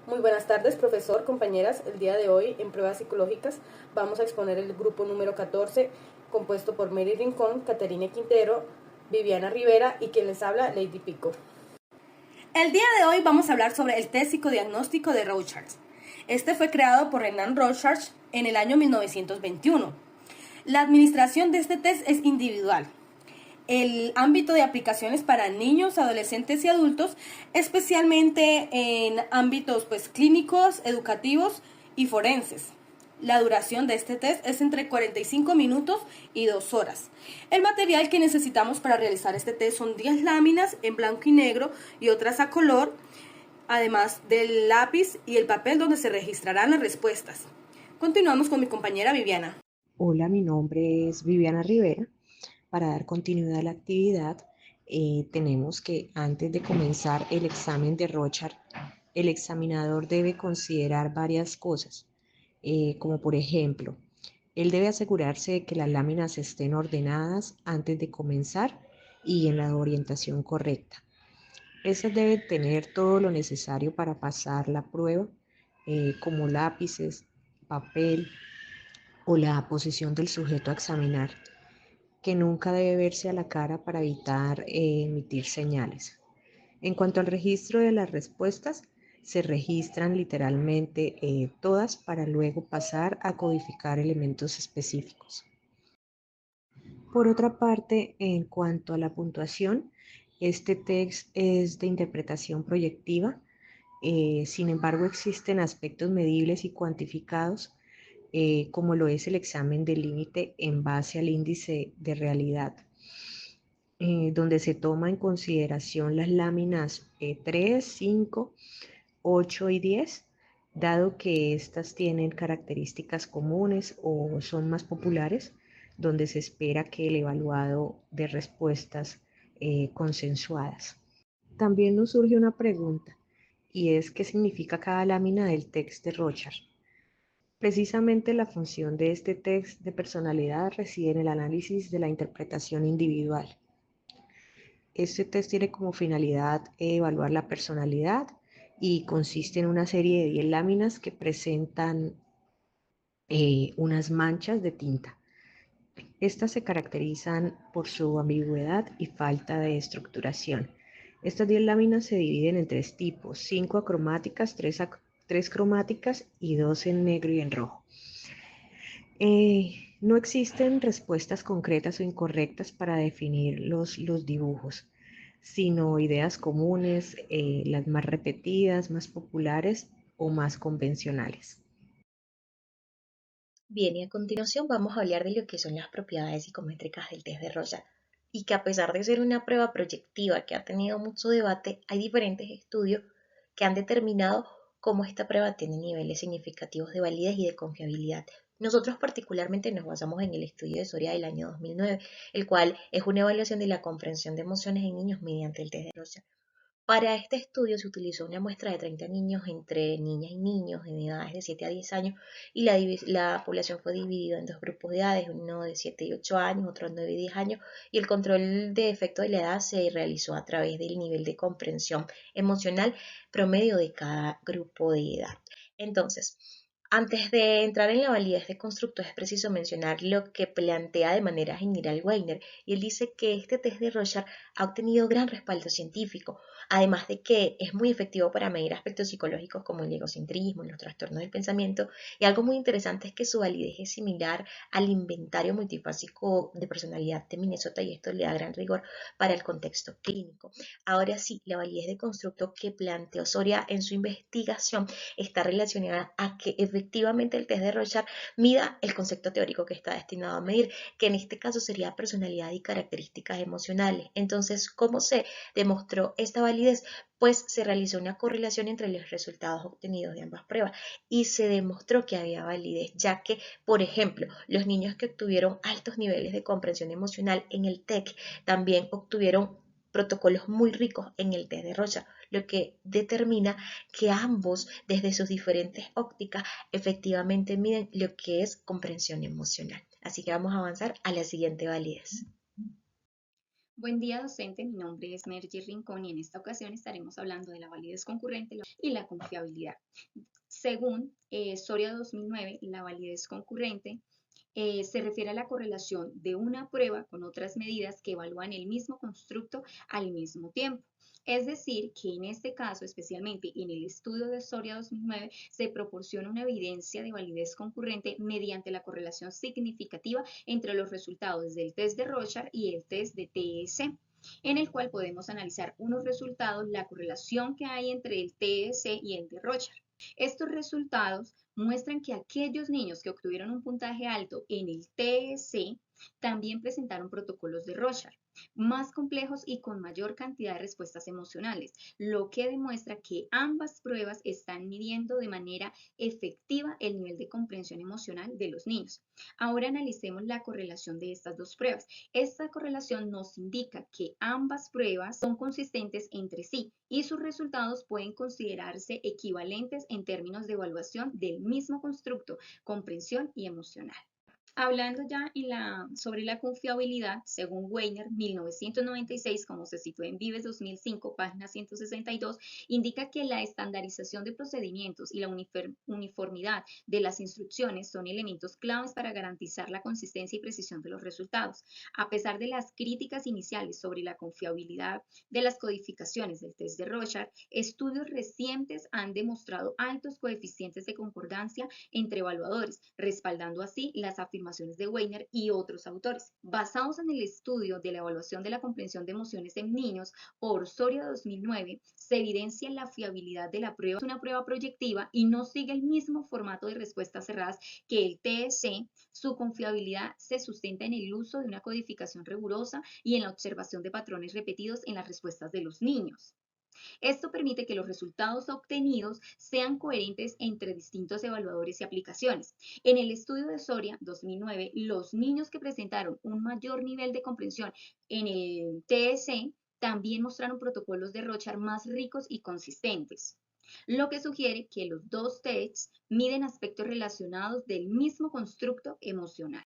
Muy buenas tardes, profesor, compañeras. El día de hoy, en pruebas psicológicas, vamos a exponer el grupo número 14, compuesto por Mary Rincón, Caterine Quintero, Viviana Rivera y quien les habla, Lady Pico. El día de hoy vamos a hablar sobre el test psicodiagnóstico de Rorschach. Este fue creado por Renan Rorschach en el año 1921. La administración de este test es individual. El ámbito de aplicaciones para niños, adolescentes y adultos, especialmente en ámbitos clínicos, educativos y forenses. La duración de este test es entre 45 minutos y 2 horas. El material que necesitamos para realizar este test son 10 láminas en blanco y negro y otras a color, además del lápiz y el papel donde se registrarán las respuestas. Continuamos con mi compañera Viviana. Hola, mi nombre es Viviana Rivera. Para dar continuidad a la actividad, tenemos que antes de comenzar el examen de Rorschach, el examinador debe considerar varias cosas, como por ejemplo, él debe asegurarse de que las láminas estén ordenadas antes de comenzar y en la orientación correcta. Estas deben tener todo lo necesario para pasar la prueba, como lápices, papel o la posición del sujeto a examinar, que nunca debe verse a la cara para evitar emitir señales. En cuanto al registro de las respuestas, se registran literalmente todas para luego pasar a codificar elementos específicos. Por otra parte, en cuanto a la puntuación, este test es de interpretación proyectiva. Sin embargo, existen aspectos medibles y cuantificados, como lo es el examen de límite en base al índice de realidad, donde se toma en consideración las láminas 3, 5, 8 y 10, dado que estas tienen características comunes o son más populares, donde se espera que el evaluado dé respuestas consensuadas. También nos surge una pregunta, y es ¿qué significa cada lámina del test de Rorschach? Precisamente la función de este test de personalidad reside en el análisis de la interpretación individual. Este test tiene como finalidad evaluar la personalidad y consiste en una serie de 10 láminas que presentan unas manchas de tinta. Estas se caracterizan por su ambigüedad y falta de estructuración. Estas 10 láminas se dividen en 3 tipos: 5 acromáticas, 3 cromáticas y 2 en negro y en rojo. No existen respuestas concretas o incorrectas para definir los dibujos, sino ideas comunes, las más repetidas, más populares o más convencionales. Bien, y a continuación vamos a hablar de lo que son las propiedades psicométricas del test de Rorschach, y que a pesar de ser una prueba proyectiva que ha tenido mucho debate, hay diferentes estudios que han determinado cómo esta prueba tiene niveles significativos de validez y de confiabilidad. Nosotros particularmente nos basamos en el estudio de Soria del año 2009, el cual es una evaluación de la comprensión de emociones en niños mediante el test de Rorschach. Para este estudio se utilizó una muestra de 30 niños entre niñas y niños en edades de 7 a 10 años, y la población fue dividida en dos grupos de edades, uno de 7 y 8 años, otro de 9 y 10 años, y el control de efecto de la edad se realizó a través del nivel de comprensión emocional promedio de cada grupo de edad. Entonces, antes de entrar en la validez de constructo, es preciso mencionar lo que plantea de manera general Weiner, y él dice que este test de Rorschach ha obtenido gran respaldo científico, además de que es muy efectivo para medir aspectos psicológicos como el egocentrismo, los trastornos del pensamiento, y algo muy interesante es que su validez es similar al inventario multifásico de personalidad de Minnesota, y esto le da gran rigor para el contexto clínico. Ahora sí, la validez de constructo que planteó Soria en su investigación está relacionada a que efectivamente el test de Rorschach mida el concepto teórico que está destinado a medir, que en este caso sería personalidad y características emocionales. Entonces, ¿cómo se demostró esta validez? Pues se realizó una correlación entre los resultados obtenidos de ambas pruebas y se demostró que había validez, ya que, por ejemplo, los niños que obtuvieron altos niveles de comprensión emocional en el TEC también obtuvieron protocolos muy ricos en el test de Rorschach, lo que determina que ambos, desde sus diferentes ópticas, efectivamente miden lo que es comprensión emocional. Así que vamos a avanzar a la siguiente validez. Buen día, docente. Mi nombre es Mergy Rincón y en esta ocasión estaremos hablando de la validez concurrente y la confiabilidad. Según Soria 2009, la validez concurrente se refiere a la correlación de una prueba con otras medidas que evalúan el mismo constructo al mismo tiempo. Es decir, que en este caso, especialmente en el estudio de Soria 2009, se proporciona una evidencia de validez concurrente mediante la correlación significativa entre los resultados del test de Rorschach y el test de TSE, en el cual podemos analizar unos resultados, la correlación que hay entre el TSE y el de Rorschach. Estos resultados muestran que aquellos niños que obtuvieron un puntaje alto en el TSE también presentaron protocolos de Rorschach más complejos y con mayor cantidad de respuestas emocionales, lo que demuestra que ambas pruebas están midiendo de manera efectiva el nivel de comprensión emocional de los niños. Ahora analicemos la correlación de estas dos pruebas. Esta correlación nos indica que ambas pruebas son consistentes entre sí y sus resultados pueden considerarse equivalentes en términos de evaluación del mismo constructo, comprensión y emocional. Hablando ya sobre la confiabilidad, según Weiner, 1996, como se citó en Vives 2005, página 162, indica que la estandarización de procedimientos y la uniformidad de las instrucciones son elementos claves para garantizar la consistencia y precisión de los resultados. A pesar de las críticas iniciales sobre la confiabilidad de las codificaciones del test de Rorschach, estudios recientes han demostrado altos coeficientes de concordancia entre evaluadores, respaldando así las afirmaciones de Weiner y otros autores. Basados en el estudio de la evaluación de la comprensión de emociones en niños por Soria 2009, se evidencia la fiabilidad de la prueba. Es una prueba proyectiva y no sigue el mismo formato de respuestas cerradas que el TSE. Su confiabilidad se sustenta en el uso de una codificación rigurosa y en la observación de patrones repetidos en las respuestas de los niños. Esto permite que los resultados obtenidos sean coherentes entre distintos evaluadores y aplicaciones. En el estudio de Soria 2009, los niños que presentaron un mayor nivel de comprensión en el TSE también mostraron protocolos de Rorschach más ricos y consistentes, lo que sugiere que los dos tests miden aspectos relacionados del mismo constructo emocional.